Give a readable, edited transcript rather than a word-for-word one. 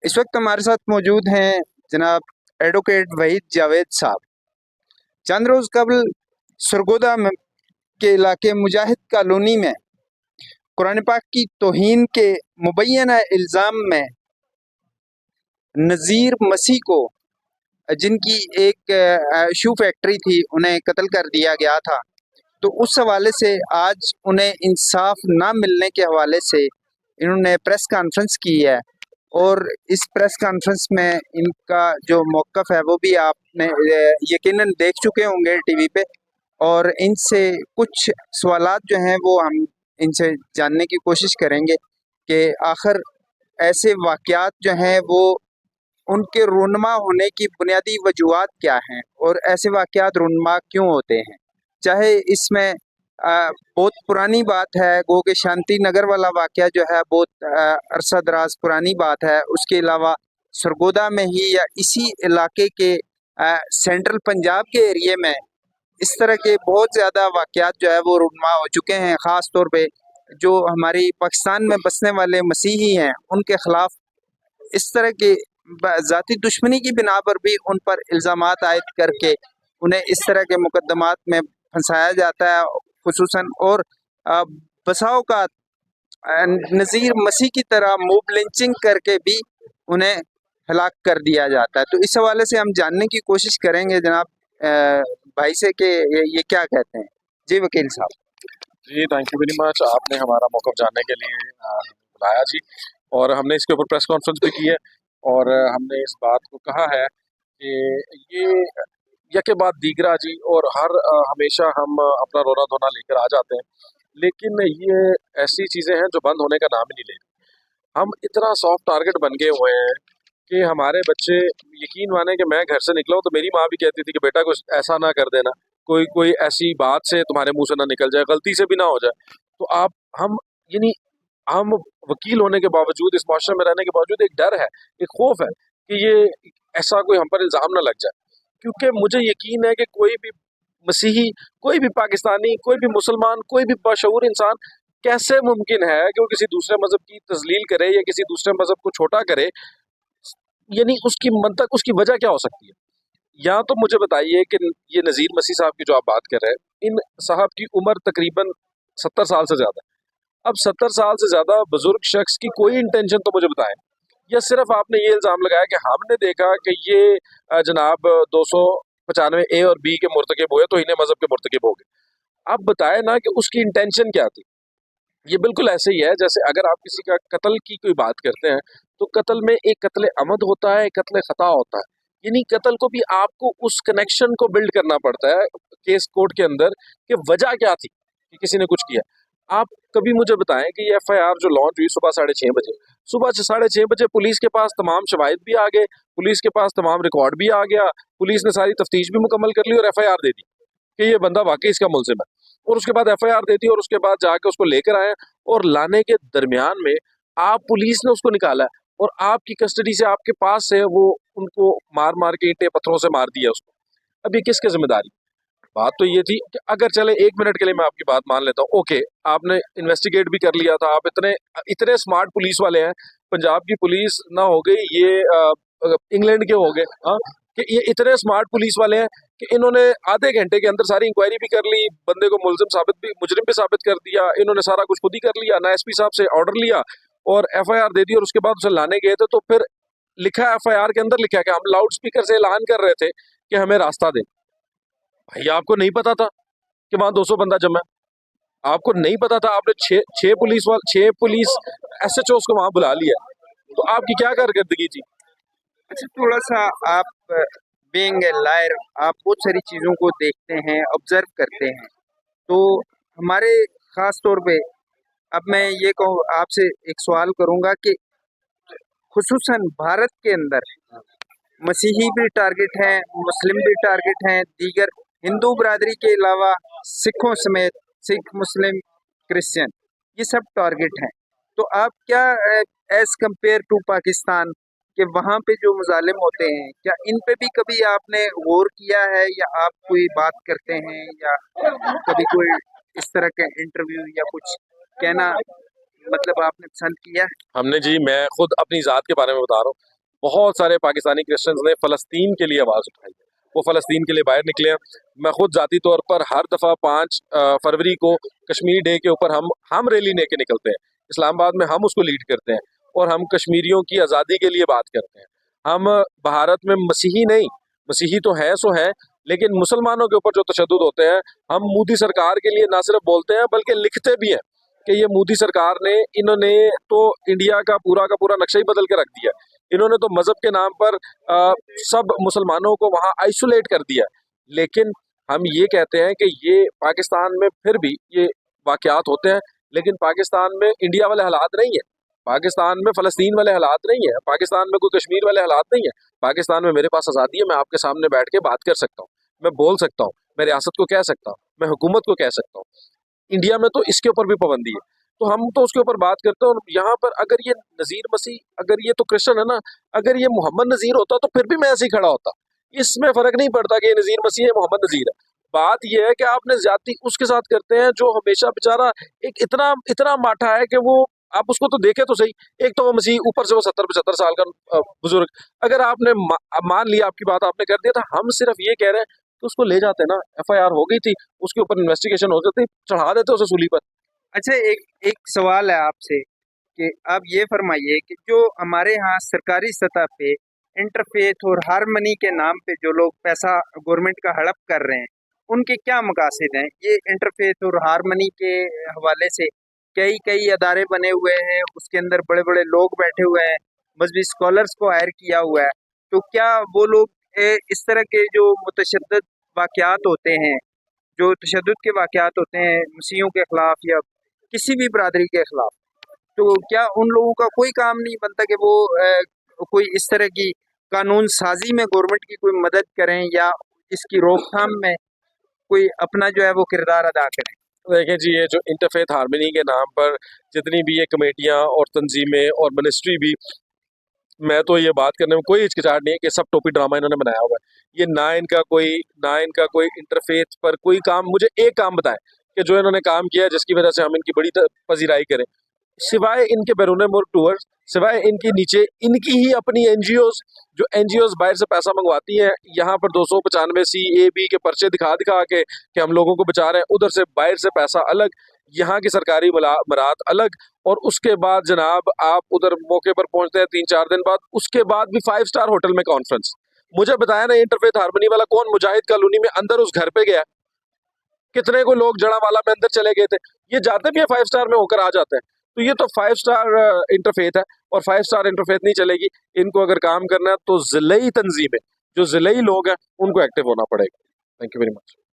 इस वक्त हमारे साथ मौजूद हैं जनाब एडवोकेट वहीद जावेद साहब। चंद रोज़ कबल सरगोदा के इलाके मुजाहिद कॉलोनी में कुरान पाक की तौहीन के मुबैना इल्ज़ाम में नज़ीर मसीह को, जिनकी एक शू फैक्ट्री थी, उन्हें कत्ल कर दिया गया था। तो उस हवाले से आज उन्हें इंसाफ ना मिलने के हवाले से इन्होंने प्रेस कॉन्फ्रेंस की है, और इस प्रेस कॉन्फ्रेंस में इनका जो मौक़िफ़ है वो भी आपने यकीनन देख चुके होंगे टीवी पे। और इनसे कुछ सवालात जो हैं वो हम इनसे जानने की कोशिश करेंगे कि आखिर ऐसे वाक़यात जो हैं वो उनके रूनमा होने की बुनियादी वजूहात क्या हैं, और ऐसे वाक़यात रूनमा क्यों होते हैं। चाहे इसमें बहुत पुरानी बात है, गो के शांति नगर वाला वाक़या जो है बहुत अरसा दराज पुरानी बात है। उसके अलावा सरगोदा में ही या इसी इलाके के सेंट्रल पंजाब के एरिए में इस तरह के बहुत ज़्यादा वाक़यात जो है वो रूनमा हो चुके हैं। ख़ास तौर पे जो हमारी पाकिस्तान में बसने वाले मसीही हैं उनके ख़िलाफ़ इस तरह के ज़ाती दुश्मनी की बिना पर भी उन पर इल्ज़ामात आयद करके उन्हें इस तरह के मुकदमात में फंसाया जाता है खुसूसन। और बसा औक़ात नज़ीर मसीह की तरह मोब लिंचिंग करके भी उन्हें हलाक कर दिया जाता है। तो इस हवाले से हम जानने की कोशिश करेंगे जनाब भाई से कि ये क्या कहते हैं। जी वकील साहब। जी थैंक यू वेरी मच, आपने हमारा मौक़िफ़ जानने के लिए बुलाया जी, और हमने इसके ऊपर प्रेस कॉन्फ्रेंस भी की है, और हमने इस बात को कहा है कि ये यके बाद दीगरा जी, और हमेशा हम अपना रोना धोना लेकर आ जाते हैं, लेकिन ये ऐसी चीज़ें हैं जो बंद होने का नाम ही नहीं ले रही। हम इतना सॉफ्ट टारगेट बन गए हुए हैं कि हमारे बच्चे, यकीन माने कि मैं घर से निकला हूँ तो मेरी माँ भी कहती थी कि बेटा कुछ ऐसा ना कर देना, कोई ऐसी बात से तुम्हारे मुंह से ना निकल जाए, गलती से भी ना हो जाए। तो आप हम यानी हम वकील होने के बावजूद, इस माशरे में रहने के बावजूद एक डर है, एक खौफ है कि ये ऐसा कोई हम पर इल्ज़ाम ना लग जाए, क्योंकि मुझे यकीन है कि कोई भी मसीही, कोई भी पाकिस्तानी, कोई भी मुसलमान, कोई भी बशऊर इंसान, कैसे मुमकिन है कि वो किसी दूसरे मज़हब की तज़लील करे या किसी दूसरे मज़हब को छोटा करे, यानी उसकी मंतक, उसकी वजह क्या हो सकती है। या तो मुझे बताइए कि ये नज़ीर मसीह साहब की जो आप बात कर रहे हैं, इन साहब की उम्र तकरीबन 70 साल से ज़्यादा है। अब 70 साल से ज़्यादा बुजुर्ग शख्स की कोई इंटेंशन तो मुझे बताएं, या सिर्फ आपने ये इल्ज़ाम लगाया कि हमने देखा कि ये जनाब 295 ए और बी के मुर्तकिब हुए तो इन्हें मज़हब के मुर्तकिब हो गए। आप बताएं ना कि उसकी इंटेंशन क्या थी। ये बिल्कुल ऐसे ही है जैसे अगर आप किसी का कत्ल की कोई बात करते हैं, तो कत्ल में एक कत्ल अमद होता है, एक कत्ल खता होता है। यानी कत्ल को भी आपको उस कनेक्शन को बिल्ड करना पड़ता है केस कोर्ट के अंदर, कि वजह क्या थी कि किसी ने कुछ किया। आप कभी मुझे बताएं कि ये एफआईआर जो लॉन्च हुई सुबह 6:30 बजे, सुबह 6:30 बजे पुलिस के पास तमाम शवाहिद भी आ गए, पुलिस के पास तमाम रिकॉर्ड भी आ गया, पुलिस ने सारी तफ्तीश भी मुकम्मल कर ली और एफआईआर दे दी कि ये बंदा वाकई इसका मुलजिम है। और उसके बाद एफआईआर दे दी, और उसके बाद जाके उसको लेकर आए, और लाने के दरमियान में आप पुलिस ने उसको निकाला है, और आपकी कस्टडी से, आपके पास से वो उनको मार मार के ईंटें पत्थरों से मार दिया उसको। अब ये किसकी जिम्मेदारी। बात तो ये थी कि अगर चले 1 मिनट के लिए मैं आपकी बात मान लेता हूँ, ओके आपने इन्वेस्टिगेट भी कर लिया था, आप इतने इतने स्मार्ट पुलिस वाले हैं, पंजाब की पुलिस ना हो गई ये इंग्लैंड के हो गए, हाँ, कि ये इतने स्मार्ट पुलिस वाले हैं कि इन्होंने आधे घंटे के अंदर सारी इंक्वायरी भी कर ली, बंदे को मुजरिम भी साबित कर दिया, इन्होंने सारा कुछ खुद ही कर लिया, ना एसपी साहब से ऑर्डर लिया और एफआईआर दे दी, और उसके बाद उसे लाने गए थे तो फिर लिखा, एफआईआर के अंदर लिखा कि हम लाउड स्पीकर से ऐलान कर रहे थे कि हमें रास्ता दे। भाई आपको नहीं पता था कि वहां 200 बंदा जमा है, आपको नहीं पता था, आपने छह पुलिस एसएचओ को वहां बुला लिया, तो आपकी क्या कारकर्दगी थी। अच्छा, थोड़ा सा आप बीइंग ए लायर, आप बहुत सारी चीज़ों को देखते हैं, ऑब्जर्व करते हैं। तो हमारे ख़ास तौर पे अब मैं ये कहूँ, आपसे एक सवाल करूँगा कि खुसूसन भारत के अंदर मसीही भी टारगेट हैं, मुस्लिम भी टारगेट हैं, दीगर हिंदू बरादरी के अलावा सिखों समेत, सिख, मुस्लिम, क्रिश्चियन, ये सब टारगेट हैं। तो आप क्या एज़ कंपेयर टू पाकिस्तान कि वहाँ पे जो मुज़ालिम होते हैं, क्या इन पे भी कभी आपने गौर किया है, या आप कोई बात करते हैं, या कभी कोई इस तरह का इंटरव्यू या कुछ कहना मतलब आपने पसंद किया है? हमने जी, मैं खुद अपनी ज़ात के बारे में बता रहा हूँ, بہت سارے پاکستانی کرسچنز نے فلسطین کے لیے آواز اٹھائی ہے، وہ فلسطین کے لیے باہر نکلے ہیں۔ میں خود ذاتی طور پر ہر دفعہ 5 فروری کو کشمیر ڈے کے اوپر ہم ریلی لے کے نکلتے ہیں، اسلام آباد میں ہم اس کو لیڈ کرتے ہیں اور ہم کشمیریوں کی آزادی کے لیے بات کرتے ہیں۔ ہم بھارت میں مسیحی نہیں، مسیحی تو ہے سو ہے، لیکن مسلمانوں کے اوپر جو تشدد ہوتے ہیں، ہم مودی سرکار کے لیے نہ صرف بولتے ہیں بلکہ لکھتے بھی ہیں کہ یہ مودی سرکار نے، انہوں نے تو انڈیا کا پورا نقشہ ہی بدل کے رکھ دیا، انہوں نے تو مذہب کے نام پر سب مسلمانوں کو وہاں آئسولیٹ کر دیا۔ لیکن ہم یہ کہتے ہیں کہ یہ پاکستان میں پھر بھی یہ واقعات ہوتے ہیں، لیکن پاکستان میں انڈیا والے حالات نہیں ہیں، پاکستان میں فلسطین والے حالات نہیں ہیں، پاکستان میں کوئی کشمیر والے حالات نہیں ہیں۔ پاکستان میں میرے پاس آزادی ہے، میں آپ کے سامنے بیٹھ کے بات کر سکتا ہوں، میں بول سکتا ہوں، میں ریاست کو کہہ سکتا ہوں، میں حکومت کو کہہ سکتا ہوں۔ انڈیا میں تو اس کے اوپر بھی پابندی ہے، تو ہم تو اس کے اوپر بات کرتے ہیں۔ اور یہاں پر اگر یہ نذیر مسیح، اگر یہ تو کرسچن ہے نا، اگر یہ محمد نذیر ہوتا تو پھر بھی میں ایسے ہی کھڑا ہوتا، اس میں فرق نہیں پڑتا کہ یہ نذیر مسیح ہے محمد نذیر ہے۔ بات یہ ہے کہ آپ نے زیادتی اس کے ساتھ کرتے ہیں جو ہمیشہ بیچارہ ایک اتنا ماٹھا ہے کہ وہ، آپ اس کو تو دیکھیں تو صحیح، ایک تو وہ مسیح، اوپر سے وہ 70-75 سال کا بزرگ، اگر آپ نے مان لیا، آپ کی بات آپ نے کر دیا تھا، ہم صرف یہ کہہ رہے ہیں کہ اس کو لے جاتے نا، ایف آئی آر ہو گئی تھی، اس کے اوپر انویسٹیگیشن ہو جاتی، چڑھا دیتے اسے سولی پر۔ اچھا، ایک سوال ہے آپ سے کہ آپ یہ فرمائیے کہ جو ہمارے ہاں سرکاری سطح پہ انٹرفیتھ اور ہارمنی کے نام پہ جو لوگ پیسہ گورنمنٹ کا ہڑپ کر رہے ہیں، ان کے کیا مقاصد ہیں؟ یہ انٹرفیتھ اور ہارمنی کے حوالے سے کئی ادارے بنے ہوئے ہیں، اس کے اندر بڑے بڑے لوگ بیٹھے ہوئے ہیں، مذہبی اسکالرس کو ہائر کیا ہوا ہے، تو کیا وہ لوگ اس طرح کے جو متشدد واقعات ہوتے ہیں، جو تشدد کے واقعات ہوتے ہیں مسیحیوں کے خلاف یا کسی بھی برادری کے خلاف، تو کیا ان لوگوں کا کوئی کام نہیں بنتا کہ وہ کوئی اس طرح کی قانون سازی میں گورنمنٹ کی کوئی مدد کریں یا اس کی روک تھام میں کوئی اپنا جو ہے وہ کردار ادا کریں؟ دیکھیں جی، یہ جو انٹرفیتھ ہارمنی کے نام پر جتنی بھی یہ کمیٹیاں اور تنظیمیں اور منسٹری بھی، میں تو یہ بات کرنے میں کوئی ہچکچاہٹ نہیں ہے کہ سب ٹوپی ڈرامہ انہوں نے بنایا ہوا ہے۔ یہ نہ ان کا کوئی انٹرفیتھ پر کوئی کام، مجھے ایک کام بتائیں کہ جو انہوں نے کام کیا ہے جس کی وجہ سے ہم ان کی بڑی پذیرائی کریں، سوائے ان کے بیرون ملک ٹورز، سوائے ان کی نیچے ان کی ہی اپنی این جی اوز، جو این جی اوز باہر سے پیسہ منگواتی ہیں، یہاں پر 295 سی اے بی کے پرچے دکھا کے کہ ہم لوگوں کو بچا رہے ہیں، ادھر سے باہر سے پیسہ الگ، یہاں کی سرکاری مراد الگ، اور اس کے بعد جناب آپ ادھر موقع پر پہنچتے ہیں 3-4 دن بعد، اس کے بعد بھی 5 اسٹار ہوٹل میں کانفرنس۔ مجھے بتایا نا انٹرفیتھ ہارمنی والا کون مجاہد کالونی میں اندر اس گھر پہ گیا، کتنے کو لوگ جڑا والا میں اندر چلے گئے تھے، یہ جاتے بھی ہیں 5 اسٹار میں ہو کر آ جاتے ہیں۔ تو یہ تو 5 اسٹار انٹرفیتھ ہے، اور 5 اسٹار انٹرفیتھ نہیں چلے گی، ان کو اگر کام کرنا ہے تو ضلعی تنظیمیں، جو ضلعی لوگ ہیں ان کو ایکٹیو ہونا پڑے گا۔ Thank you very much.